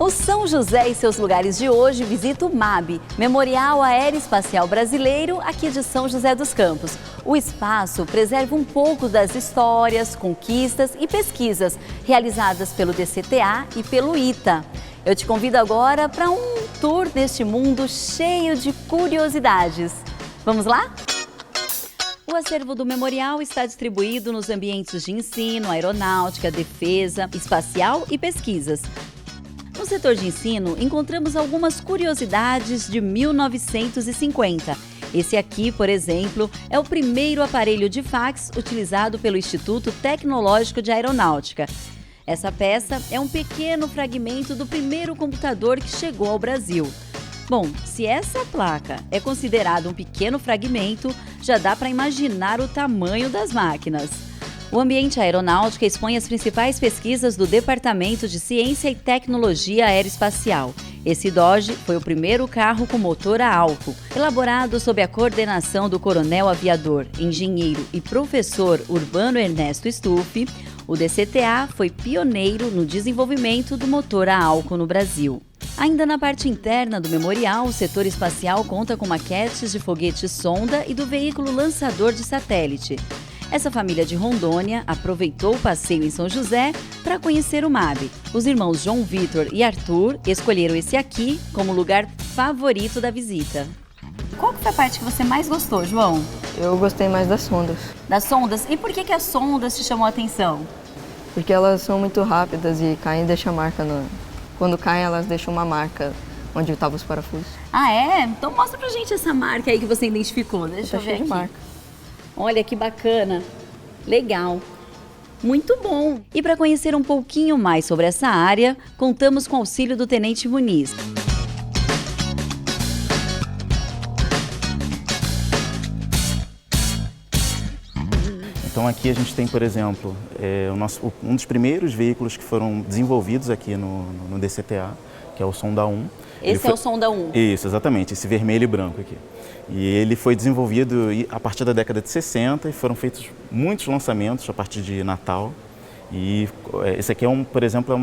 O São José e seus lugares de hoje visita o MAB, Memorial Aeroespacial Brasileiro, aqui de São José dos Campos. O espaço preserva um pouco das histórias, conquistas e pesquisas realizadas pelo DCTA e pelo ITA. Eu te convido agora para um tour neste mundo cheio de curiosidades. Vamos lá? O acervo do memorial está distribuído nos ambientes de ensino, aeronáutica, defesa, espacial e pesquisas. No setor de ensino, encontramos algumas curiosidades de 1950. Esse aqui, por exemplo, é o primeiro aparelho de fax utilizado pelo Instituto Tecnológico de Aeronáutica. Essa peça é um pequeno fragmento do primeiro computador que chegou ao Brasil. Bom, se essa placa é considerada um pequeno fragmento, já dá para imaginar o tamanho das máquinas. O ambiente aeronáutico expõe as principais pesquisas do Departamento de Ciência e Tecnologia Aeroespacial. Esse Dodge foi o primeiro carro com motor a álcool, elaborado sob a coordenação do coronel aviador, engenheiro e professor Urbano Ernesto Stuffi. O DCTA foi pioneiro no desenvolvimento do motor a álcool no Brasil. Ainda na parte interna do memorial, o setor espacial conta com maquetes de foguete sonda e do veículo lançador de satélite. Essa família de Rondônia aproveitou o passeio em São José para conhecer o MAB. Os irmãos João Vitor e Arthur escolheram esse aqui como lugar favorito da visita. Qual foi a parte que você mais gostou, João? Eu gostei mais das sondas. Das sondas? E por que as sondas te chamou a atenção? Porque elas são muito rápidas e caem e deixam marca. Quando caem, elas deixam uma marca onde estavam os parafusos. Ah, é? Então mostra pra gente essa marca aí que você identificou. Deixa eu ver cheio de aqui. marca. Olha que bacana, legal, muito bom! E para conhecer um pouquinho mais sobre essa área, contamos com o auxílio do Tenente Muniz. Então aqui a gente tem, por exemplo, um dos primeiros veículos que foram desenvolvidos aqui no DCTA, que é o Sonda 1. Esse é o Sonda 1? Isso, exatamente, esse vermelho e branco aqui. E ele foi desenvolvido a partir da década de 60 e foram feitos muitos lançamentos a partir de Natal. E esse aqui, por exemplo,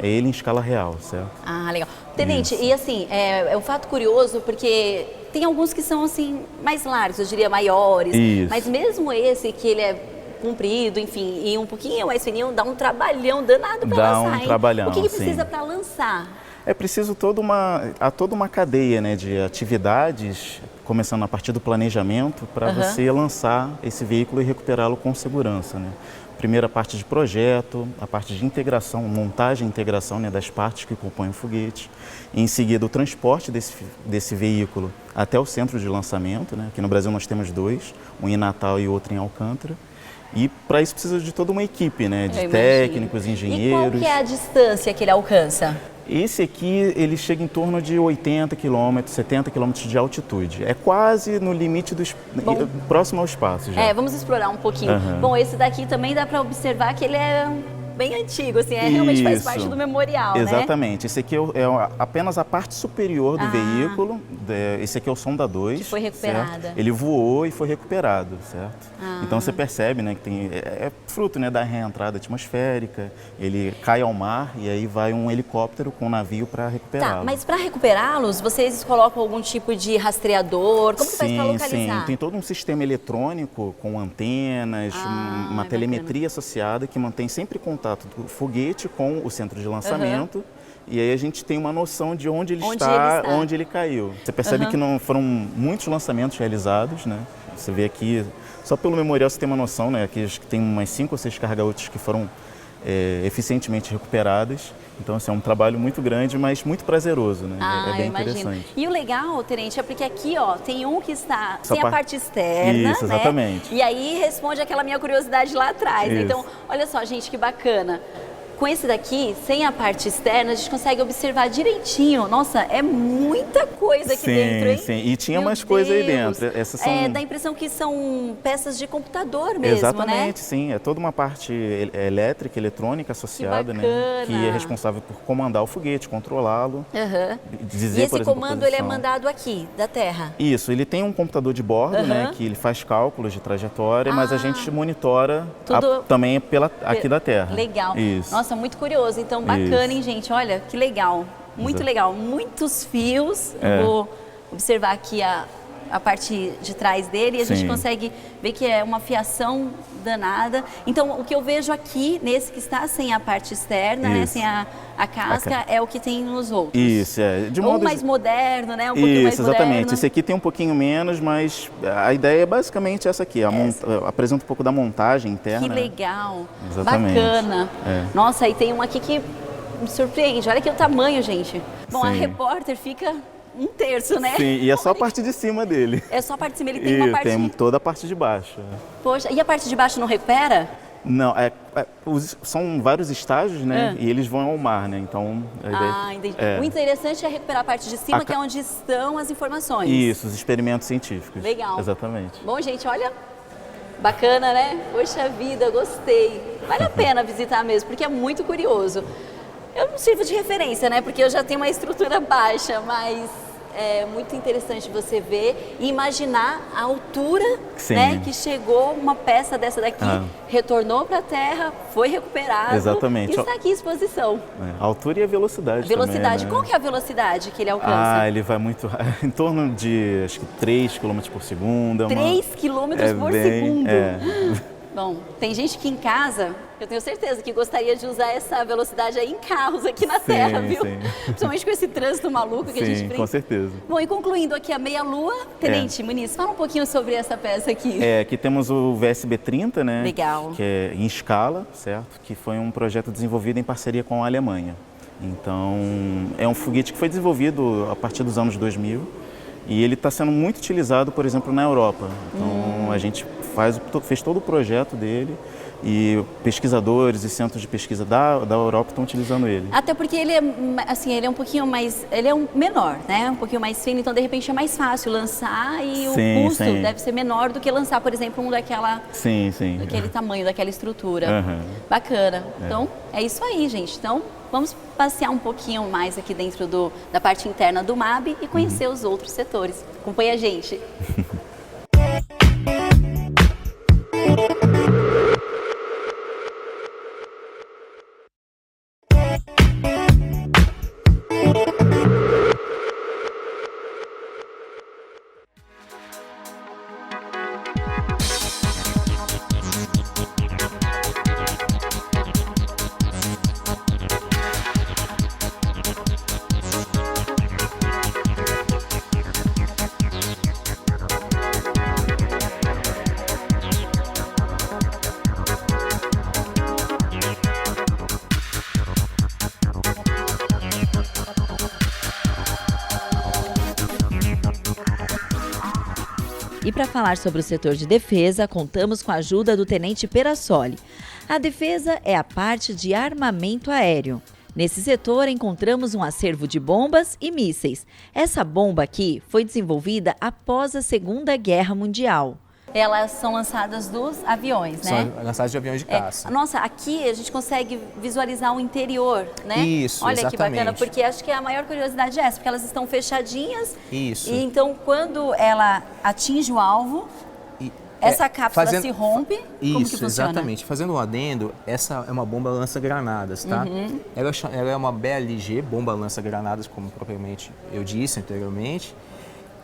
é ele em escala real, certo? Ah, legal. Tenente, Isso. e assim, é um fato curioso porque tem alguns que são assim mais largos, eu diria maiores. Isso. Mas mesmo esse que ele é comprido, enfim, e um pouquinho mais fininho, dá um trabalhão danado para lançar, Dá um trabalhão, O que sim. precisa para lançar? É preciso toda uma cadeia, né, de atividades, começando a partir do planejamento, para você lançar esse veículo e recuperá-lo com segurança, né? Primeira parte de projeto, a parte de integração, montagem e integração, né, das partes que compõem o foguete. Em seguida, o transporte desse veículo até o centro de lançamento, né? Aqui no Brasil nós temos dois, um em Natal e outro em Alcântara. E para isso precisa de toda uma equipe, né, de técnicos, engenheiros. E qual que é a distância que ele alcança? Esse aqui, ele chega em torno de 80 quilômetros, 70 quilômetros de altitude. É quase no limite próximo ao espaço já. Vamos explorar um pouquinho. Bom, esse daqui também dá para observar que ele é bem antigo, assim, realmente faz parte do memorial, né? Exatamente. Esse aqui é apenas a parte superior do veículo. Esse aqui é o Sonda 2. Que foi recuperada. Certo? Ele voou e foi recuperado, certo? Então você percebe, né, que é fruto, né, da reentrada atmosférica, ele cai ao mar e aí vai um helicóptero com um navio para recuperá-lo. Tá, mas para recuperá-los, vocês colocam algum tipo de rastreador? Como que faz para localizar? Sim, tem todo um sistema eletrônico com antenas, uma telemetria associada que mantém sempre contato do foguete com o centro de lançamento. E aí a gente tem uma noção de onde ele está, onde ele caiu. Você percebe que não foram muitos lançamentos realizados, né? Você vê aqui, só pelo memorial você tem uma noção, né? Aqui acho que tem umas 5 ou 6 carga-úteis que foram eficientemente recuperadas. Então, assim, é um trabalho muito grande, mas muito prazeroso, né? É bem interessante. E o legal, Tenente, é porque aqui, ó, tem um que está sem a parte externa, Isso, exatamente. Né? E aí responde aquela minha curiosidade lá atrás. Isso. Então, olha só, gente, que bacana. Com esse daqui, sem a parte externa, a gente consegue observar direitinho. Nossa, é muita coisa aqui dentro, hein? Sim, e tinha Meu mais coisa aí Deus. dentro. Essas são... Dá a impressão que são peças de computador mesmo, Exatamente, né? sim. É toda uma parte elétrica, eletrônica associada, né? Que é responsável por comandar o foguete, controlá-lo. E esse comando, ele é mandado aqui, da Terra? Isso, ele tem um computador de bordo, né? Que ele faz cálculos de trajetória, mas a gente monitora também aqui da Terra. Legal. Isso. Nossa, muito curioso. Então, bacana, hein, gente? Olha, que legal. Muito legal, muitos fios. É. Vou observar aqui a parte de trás dele e a gente Sim. consegue ver que é uma fiação danada. Então, o que eu vejo aqui, nesse que está sem a parte externa, né, Isso. sem a casca, é o que tem nos outros. Isso, de Ou modo... mais moderno, né? Um pouquinho mais Isso, exatamente. moderno. Esse aqui tem um pouquinho menos, mas a ideia é basicamente essa aqui. Apresenta um pouco da montagem interna. Que legal. Exatamente. Bacana. É. Nossa, aí tem um aqui que me surpreende. Olha aqui o tamanho, gente. Bom, a Sim. repórter fica 1/3, né? Sim, e é só a parte de cima dele. É só a parte de cima, ele tem E uma parte... tem toda a parte de baixo. Poxa, e a parte de baixo não recupera? Não, são vários estágios, né? E eles vão ao mar, né? Então, a ideia... Entendi. É. O interessante é recuperar a parte de cima, que é onde estão as informações. Isso, os experimentos científicos. Legal. Exatamente. Bom, gente, olha, bacana, né? Poxa vida, gostei. Vale a pena visitar mesmo, porque é muito curioso. Eu não sirvo de referência, né? Porque eu já tenho uma estrutura baixa, mas é muito interessante você ver e imaginar a altura, Sim. né, que chegou uma peça dessa daqui, retornou para a Terra, foi recuperado. Exatamente. E está aqui em exposição. A altura e a velocidade. Velocidade. Também, né? Qual que é a velocidade que ele alcança? Ele vai muito em torno de, acho que 3 km por segundo. 3 km por segundo. Bom, tem gente que em casa, eu tenho certeza que gostaria de usar essa velocidade aí em carros aqui na Terra, viu? Sim. Principalmente com esse trânsito maluco que a gente Sim, com certeza. Bom, e concluindo aqui a meia-lua, Tenente Muniz, fala um pouquinho sobre essa peça aqui. Aqui temos o VSB-30, né? Legal. Que é em escala, certo? Que foi um projeto desenvolvido em parceria com a Alemanha. Então, é um foguete que foi desenvolvido a partir dos anos 2000 e ele está sendo muito utilizado, por exemplo, na Europa. Então, a gente fez todo o projeto dele e pesquisadores e centros de pesquisa da Europa estão utilizando ele. Até porque ele é, assim, ele é um pouquinho mais, ele é menor, né? Um pouquinho mais fino, então de repente é mais fácil lançar e o custo deve ser menor do que lançar, por exemplo, um daquela, daquele tamanho, daquela estrutura. Bacana. Então, é isso aí, gente. Então, vamos passear um pouquinho mais aqui dentro da parte interna do MAB e conhecer os outros setores. Acompanhe a gente. E para falar sobre o setor de defesa, contamos com a ajuda do Tenente Perassoli. A defesa é a parte de armamento aéreo. Nesse setor, encontramos um acervo de bombas e mísseis. Essa bomba aqui foi desenvolvida após a Segunda Guerra Mundial. Elas são lançadas dos aviões, né? São lançadas de aviões de caça. Nossa, aqui a gente consegue visualizar o interior, né? Isso, olha exatamente. Que bacana, porque acho que a maior curiosidade é essa, porque elas estão fechadinhas. Isso. E então, quando ela atinge o alvo, essa cápsula se rompe. Como que funciona? Exatamente. Fazendo um adendo, essa é uma bomba lança-granadas, tá? Ela é uma BLG, bomba lança-granadas, como propriamente eu disse anteriormente.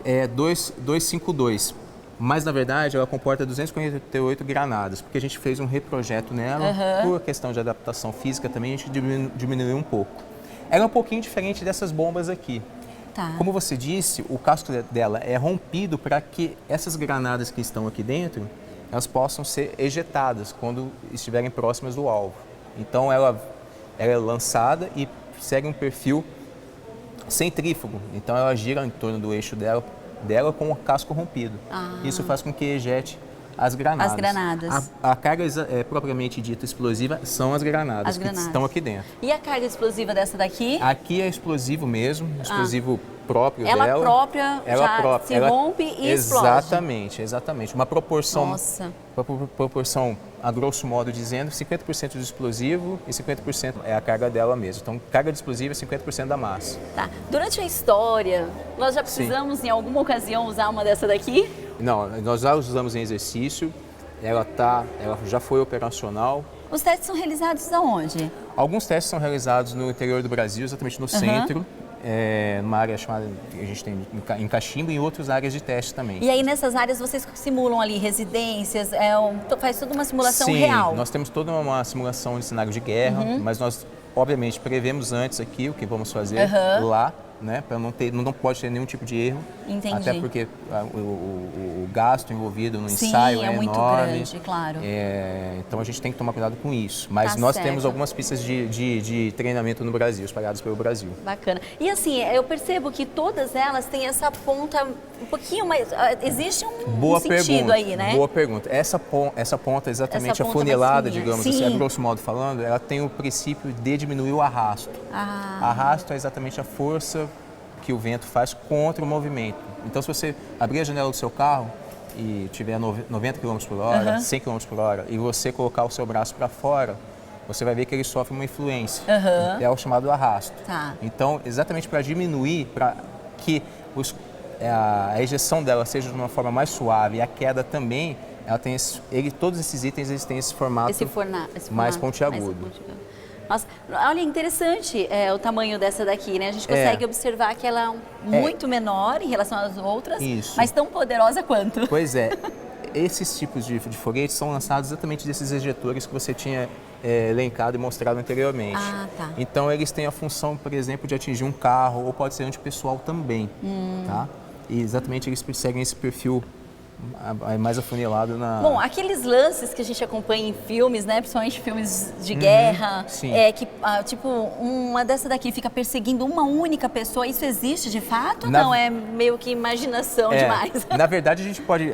É 252. Mas, na verdade, ela comporta 248 granadas, porque a gente fez um reprojeto nela, por questão de adaptação física também, a gente diminuiu um pouco. Ela é um pouquinho diferente dessas bombas aqui. Tá. Como você disse, o casco dela é rompido para que essas granadas que estão aqui dentro, elas possam ser ejetadas quando estiverem próximas do alvo. Então, ela é lançada e segue um perfil centrífugo. Então, ela gira em torno do eixo dela com o casco rompido. Isso faz com que ejete as granadas. As granadas. A carga propriamente dita explosiva são as granadas que estão aqui dentro. E a carga explosiva dessa daqui? Aqui é explosivo mesmo, explosivo próprio ela dela. Própria já se rompe e explode. Exatamente. Uma proporção, Nossa. proporção, a grosso modo dizendo, 50% de explosivo e 50% é a carga dela mesmo. Então, carga de explosivo é 50% da massa. Tá. Durante a história, nós já precisamos em alguma ocasião usar uma dessa daqui? Não, nós já usamos em exercício, ela já foi operacional Os testes são realizados aonde? Alguns testes são realizados no interior do Brasil, exatamente no centro, numa área chamada, a gente tem em Cachimbo e em outras áreas de teste também. E aí nessas áreas vocês simulam ali residências, faz toda uma simulação Sim, real? Nós temos toda uma simulação de cenário de guerra, mas nós, obviamente, prevemos antes aqui o que vamos fazer lá, né? Para não pode ter nenhum tipo de erro. Entendi. Até porque o gasto envolvido no ensaio é muito enorme. grande, claro. Então a gente tem que tomar cuidado com isso. Mas Tá nós certo. temos algumas pistas de treinamento no Brasil, espalhadas pelo Brasil. Bacana. E assim, eu percebo que todas elas têm essa ponta um pouquinho mais... Existe um sentido aí, né? Boa pergunta. Essa ponta exatamente Essa ponta afunilada, mais fininha. digamos Sim. assim, a grosso modo falando, ela tem o princípio de diminuir o arrasto. Arrasto é exatamente a força que o vento faz contra o movimento. Então, se você abrir a janela do seu carro e tiver 90 km por hora, 100 km por hora, e você colocar o seu braço para fora, você vai ver que ele sofre uma influência. É o chamado arrasto. Tá. Então, exatamente para diminuir, para que a ejeção dela seja de uma forma mais suave e a queda também, ela tem todos esses itens eles têm esse formato, mais pontiagudo. Nossa, olha, interessante o tamanho dessa daqui, né? A gente consegue observar que ela é muito menor em relação às outras, mas tão poderosa quanto. Pois é. Esses tipos de foguetes são lançados exatamente desses ejetores que você tinha elencado e mostrado anteriormente. Tá. Então, eles têm a função, por exemplo, de atingir um carro ou pode ser antipessoal também. Tá? E exatamente eles seguem esse perfil mais afunilado na... Bom, aqueles lances que a gente acompanha em filmes, né, principalmente filmes de guerra, que tipo, uma dessa daqui fica perseguindo uma única pessoa, isso existe de fato? Não, é meio que imaginação demais. Na verdade, a gente pode,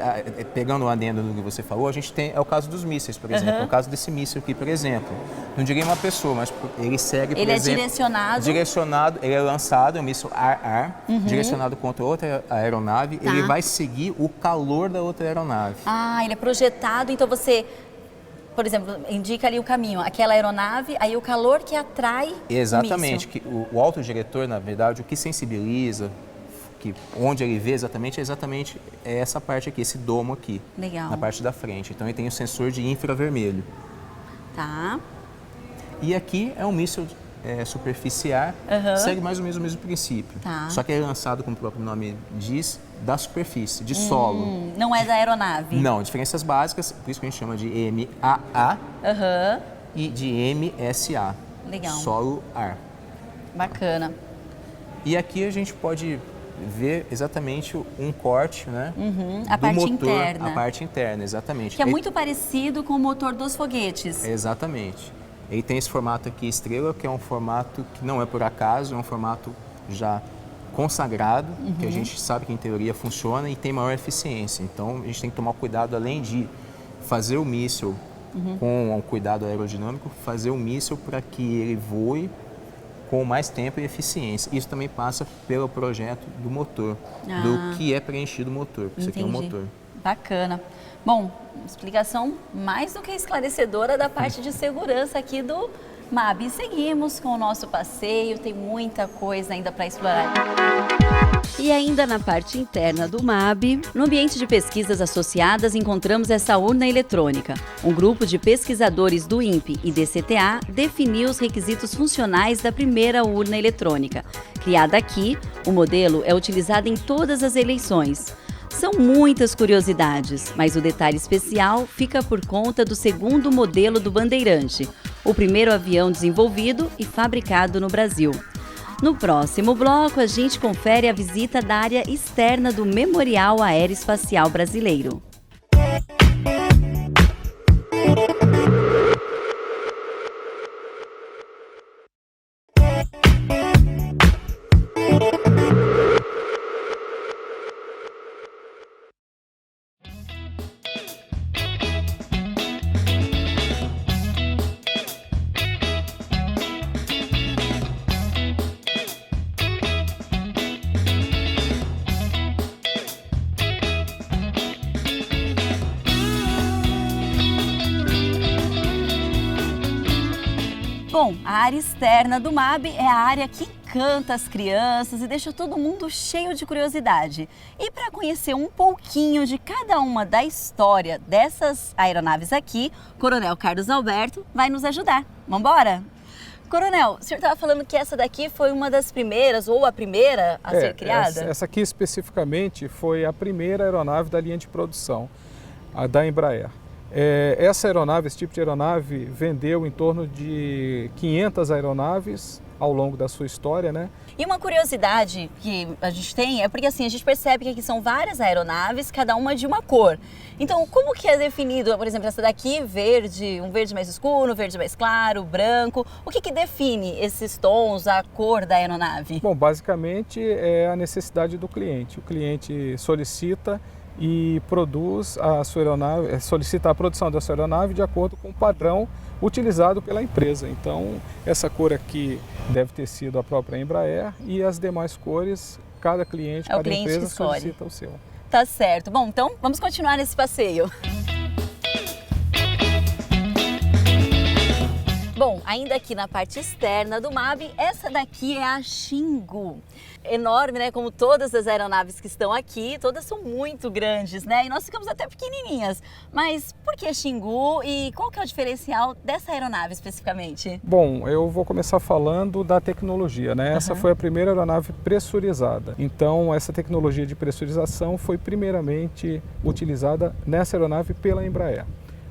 pegando o adendo do que você falou, a gente tem, o caso dos mísseis, por exemplo, o caso desse míssil aqui, por exemplo, não diria uma pessoa, mas ele segue, por exemplo... Ele é direcionado, ele é lançado, é um míssil ar-ar, direcionado contra outra aeronave, ele vai seguir o calor da outra aeronave. Ele é projetado, então você, por exemplo, indica ali o caminho, aquela aeronave, aí o calor que atrai Exatamente, o míssil. que o autodiretor, na verdade, o que sensibiliza, onde ele vê exatamente é essa parte aqui, esse domo aqui, na parte da frente. Então ele tem o sensor de infravermelho. Tá. E aqui é um míssil superficiar, segue mais ou menos o mesmo princípio. Só que é lançado, como o próprio nome diz, da superfície, de solo. Não é da aeronave? Não, diferenças básicas, por isso que a gente chama de MAA e de MSA. Legal. Solo-ar. Bacana. E aqui a gente pode ver exatamente um corte, né? A do parte motor, interna. a parte interna, exatamente. Que é muito parecido com o motor dos foguetes. Exatamente. Ele tem esse formato aqui, estrela, que é um formato que não é por acaso, é um formato já consagrado, que a gente sabe que em teoria funciona e tem maior eficiência. Então a gente tem que tomar cuidado, além de fazer o míssil com um cuidado aerodinâmico, fazer o míssil para que ele voe com mais tempo e eficiência. Isso também passa pelo projeto do motor, do que é preenchido o motor, porque isso aqui é um motor. Bacana. Bom, explicação mais do que esclarecedora da parte de segurança aqui do MAB. E seguimos com o nosso passeio, tem muita coisa ainda para explorar. E ainda na parte interna do MAB, no ambiente de pesquisas associadas, encontramos essa urna eletrônica. Um grupo de pesquisadores do INPE e DCTA definiu os requisitos funcionais da primeira urna eletrônica. Criada aqui, o modelo é utilizado em todas as eleições. São muitas curiosidades, mas o detalhe especial fica por conta do segundo modelo do Bandeirante, o primeiro avião desenvolvido e fabricado no Brasil. No próximo bloco, a gente confere a visita da área externa do Memorial Aeroespacial Brasileiro. Bom, a área externa do MAB é a área que encanta as crianças e deixa todo mundo cheio de curiosidade. E para conhecer um pouquinho de cada uma da história dessas aeronaves aqui, Coronel Carlos Alberto vai nos ajudar. Vamos embora? Coronel, o senhor estava falando que essa daqui foi uma das primeiras, ou a primeira a ser criada? Essa aqui especificamente foi a primeira aeronave da linha de produção, a da Embraer. Essa aeronave, esse tipo de aeronave, vendeu em torno de 500 aeronaves ao longo da sua história, né? E uma curiosidade que a gente tem é porque assim, a gente percebe que aqui são várias aeronaves, cada uma de uma cor. Então, como que é definido, por exemplo, essa daqui, verde, um verde mais escuro, um verde mais claro, branco? O que que esses tons, a cor da aeronave? Bom, basicamente é a necessidade do cliente. O cliente solicita e produz a sua aeronave, solicita a produção da sua aeronave de acordo com o padrão utilizado pela empresa. Então, essa cor aqui deve ter sido a própria Embraer e as demais cores, cada cliente, cada empresa solicita o seu. Tá certo. Bom, então vamos continuar nesse passeio. Bom, ainda aqui na parte externa do MAB, essa daqui é a Xingu. Enorme, né? Como todas as aeronaves que estão aqui, todas são muito grandes, né? E nós ficamos até pequenininhas. Mas por que Xingu e qual que é o diferencial dessa aeronave especificamente? Bom, eu vou começar falando da tecnologia, né? Essa foi a primeira aeronave pressurizada. Então, essa tecnologia de pressurização foi primeiramente utilizada nessa aeronave pela Embraer.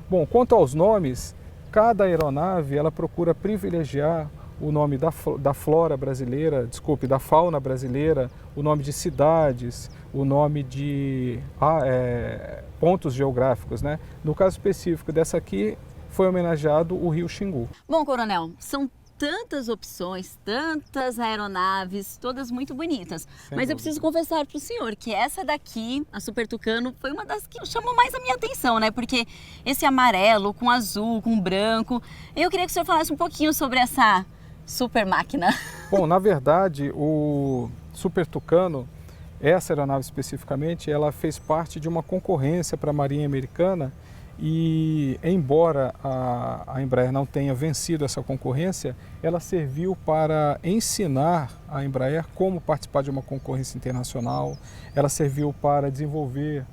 Bom, quanto aos nomes, cada aeronave ela procura privilegiar o nome da flora brasileira, da fauna brasileira, o nome de cidades, o nome de pontos geográficos, né? No caso específico dessa aqui, foi homenageado o rio Xingu. Bom, Coronel, são tantas opções, tantas aeronaves, todas muito bonitas. Mas eu preciso confessar para o senhor que essa daqui, a Super Tucano, foi uma das que chamou mais a minha atenção, né? Porque esse amarelo com azul, com branco. Eu queria que o senhor falasse um pouquinho sobre essa super máquina. Bom, na verdade, o Super Tucano, essa aeronave especificamente, ela fez parte de uma concorrência para a Marinha Americana. E embora a Embraer não tenha vencido essa concorrência, ela serviu para ensinar a Embraer como participar de uma concorrência internacional, ela serviu para desenvolver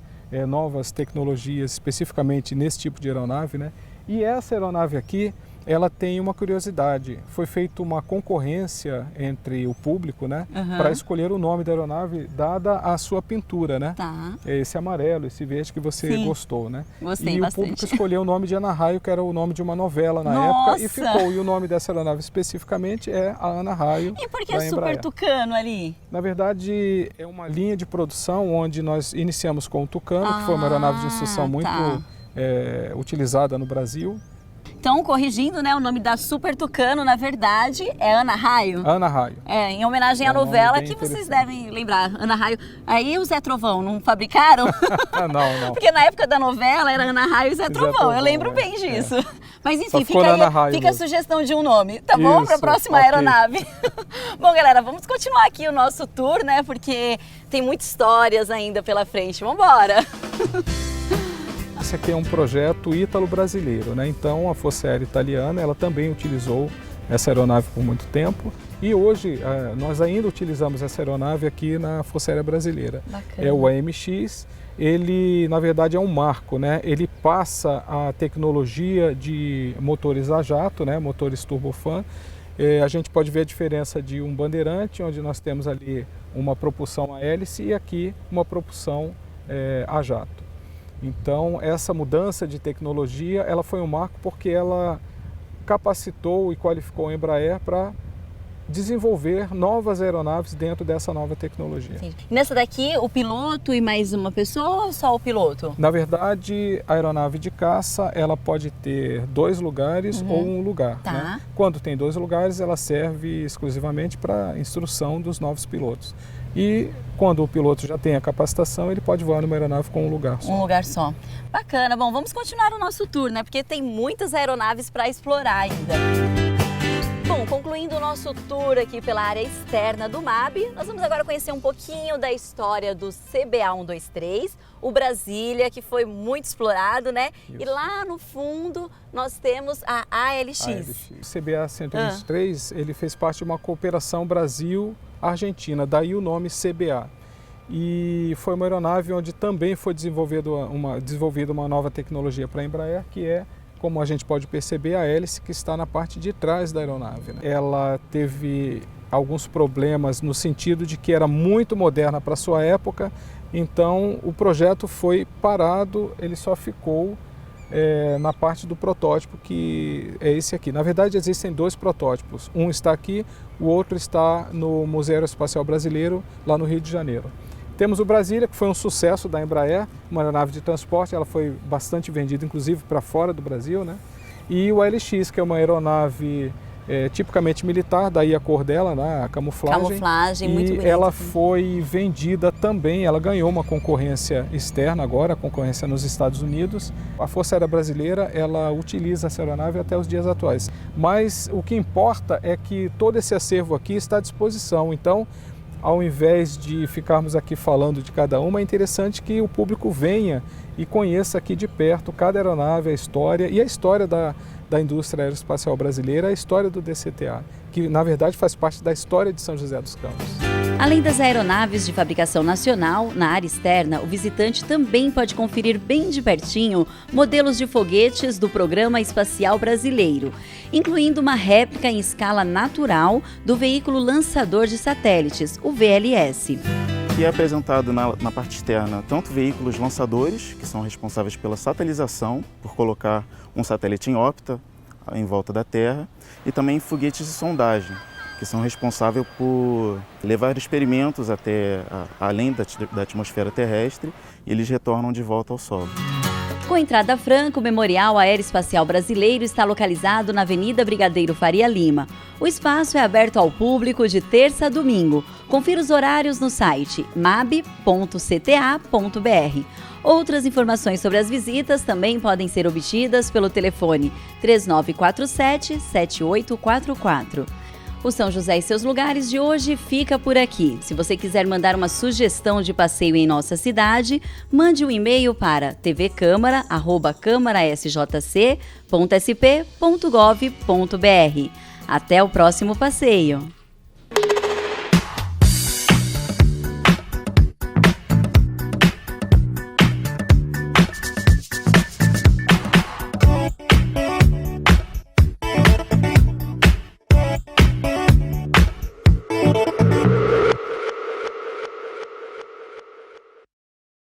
novas tecnologias, especificamente nesse tipo de aeronave, né? E essa aeronave aqui, ela tem uma curiosidade. Foi feita uma concorrência entre o público, né, para escolher o nome da aeronave, dada a sua pintura, né? Tá. Esse amarelo, esse verde que você gostou, né? Gostei bastante. O público escolheu o nome de Ana Raio, que era o nome de uma novela na época, e ficou. E o nome dessa aeronave especificamente é a Ana Raio. E por que a Super Tucano ali? Na verdade, é uma linha de produção onde nós iniciamos com o Tucano, que foi uma aeronave de instrução muito utilizada no Brasil. Então, corrigindo, né, o nome da Super Tucano, na verdade, é Ana Raio. Ana Raio. Em homenagem à novela que vocês devem lembrar, Ana Raio. Aí o Zé Trovão não fabricaram? Não. Porque na época da novela era Ana Raio e Zé Trovão. Eu lembro bem disso. Mas enfim, fica a sugestão de um nome, tá bom? Para a próxima aeronave. Bom, galera, vamos continuar aqui o nosso tour, né? Porque tem muitas histórias ainda pela frente. Vamos embora! Esse aqui é um projeto ítalo-brasileiro, né? Então a Força Aérea Italiana ela também utilizou essa aeronave por muito tempo e hoje nós ainda utilizamos essa aeronave aqui na Força Aérea Brasileira. Bacana. É o AMX, ele na verdade é um marco, né? Ele passa a tecnologia de motores a jato, né? Motores turbofan. A gente pode ver a diferença de um bandeirante, onde nós temos ali uma propulsão a hélice e aqui uma propulsão a jato. Então, essa mudança de tecnologia, ela foi um marco porque ela capacitou e qualificou a Embraer para desenvolver novas aeronaves dentro dessa nova tecnologia. Sim. E nessa daqui, o piloto e mais uma pessoa ou só o piloto? Na verdade, a aeronave de caça, ela pode ter 2 lugares ou um lugar. Tá. Né? Quando tem 2 lugares, ela serve exclusivamente para instrução dos novos pilotos. E quando o piloto já tem a capacitação, ele pode voar numa aeronave com um lugar só. Um lugar só. Bacana. Bom, vamos continuar o nosso tour, né? Porque tem muitas aeronaves para explorar ainda. Bom, concluindo o nosso tour aqui pela área externa do MAB, nós vamos agora conhecer um pouquinho da história do CBA 123, o Brasília, que foi muito explorado, né? Isso. E lá no fundo nós temos a ALX. O CBA 123, ele fez parte de uma cooperação Brasil-Argentina, daí o nome CBA. E foi uma aeronave onde também foi desenvolvida uma nova tecnologia para a Embraer, que é, como a gente pode perceber, a hélice que está na parte de trás da aeronave, né? Ela teve alguns problemas no sentido de que era muito moderna para a sua época, então o projeto foi parado, ele só ficou na parte do protótipo, que é esse aqui. Na verdade, existem dois protótipos, um está aqui, o outro está no Museu Aeroespacial Brasileiro, lá no Rio de Janeiro. Temos o Brasília, que foi um sucesso da Embraer, uma aeronave de transporte, ela foi bastante vendida, inclusive para fora do Brasil, né? E o ALX, que é uma aeronave tipicamente militar, daí a cor dela, né? A camuflagem. Camuflagem, muito bonita. E ela foi vendida também, ela ganhou uma concorrência externa agora, a concorrência nos Estados Unidos. A Força Aérea Brasileira, ela utiliza essa aeronave até os dias atuais. Mas o que importa é que todo esse acervo aqui está à disposição, então, ao invés de ficarmos aqui falando de cada uma, é interessante que o público venha e conheça aqui de perto cada aeronave, a história e a história da indústria aeroespacial brasileira, a história do DCTA, que na verdade faz parte da história de São José dos Campos. Além das aeronaves de fabricação nacional, na área externa, o visitante também pode conferir bem de pertinho modelos de foguetes do Programa Espacial Brasileiro, incluindo uma réplica em escala natural do veículo lançador de satélites, o VLS. E é apresentado na parte externa tanto veículos lançadores, que são responsáveis pela satelização, por colocar um satélite em órbita em volta da Terra, e também foguetes de sondagem, que são responsáveis por levar experimentos até além da atmosfera terrestre, e eles retornam de volta ao solo. Com entrada franca, o Memorial Aeroespacial Brasileiro está localizado na Avenida Brigadeiro Faria Lima. O espaço é aberto ao público de terça a domingo. Confira os horários no site mab.cta.br. Outras informações sobre as visitas também podem ser obtidas pelo telefone 3947-7844. O São José e seus lugares de hoje fica por aqui. Se você quiser mandar uma sugestão de passeio em nossa cidade, mande um e-mail para tvcâmara@câmarasjc.sp.gov.br. Até o próximo passeio!